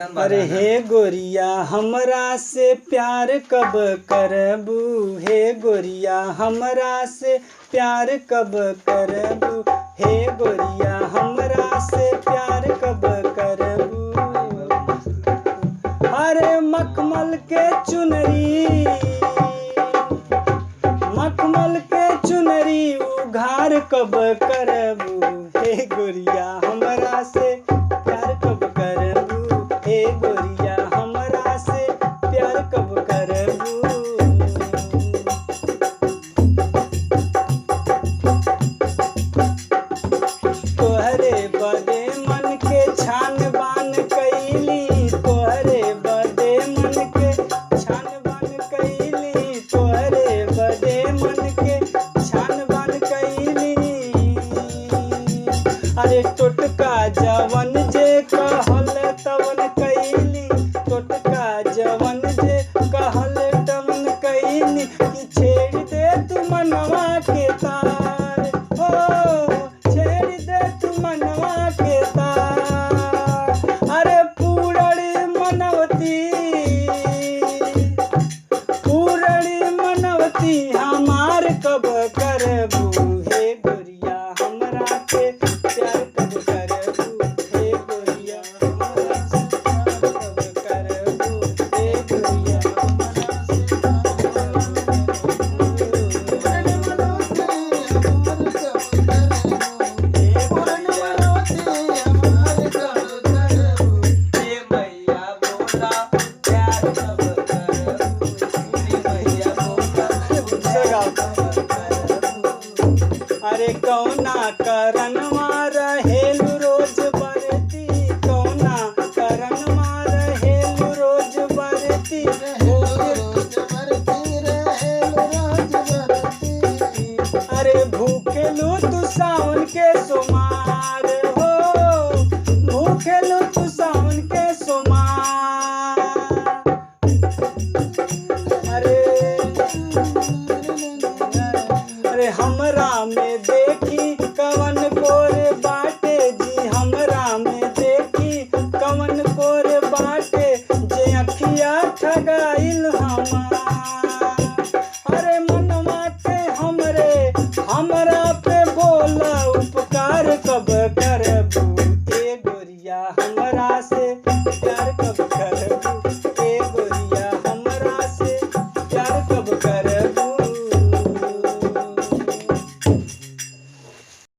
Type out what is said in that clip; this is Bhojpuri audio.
अरे हे गोरिया हमरा से प्यार कब करबू, हे गोरिया हमरा से प्यार कब करबू, हे गोरिया हमरा से प्यार कब करबू। अरे मखमल के चुनरी, मखमल के चुनरी उघार कब करबू, हे गोरिया हमरा से प्यार कब करबू, हे गोरिया हमरा से प्यार कब करबू। तोहरे बदे मन के छान बान कैली, तोहरे बदे मन के छान बान कैली, तोहरे बदे मन के छान बान कैली। अरे टोटका जवन जे कहल तवन कैली, टोटका जवन जे कहल तवन कैली, कि छेड़ दे तू मनवा के तार, हो छेड़ दे तू मनवा के तार। अरे पूरड़ी मनवती, पूरड़ी मनवती हमार कब करबू, हे गोरिया हमरा के प्यार कब करबू, हे गोरिया हमरा से प्यार कब करबू, हे गोरिया हमरा से अरे कौना करनवा रहेलु रोज बरती, कौना करनवा रहेलु रोज बरती, अरे भूखेलु तू सावन के सोमार, हो भूखेलु तू सावन के सोमार। अरे हमरा में देखी कवन कोर बाटे जी, हमरा में देखी कवन कोर बाटे, जे अखिया ठगाइल हमार। अरे मनवा के हमरे हमरा पे बोला उपकार कब कर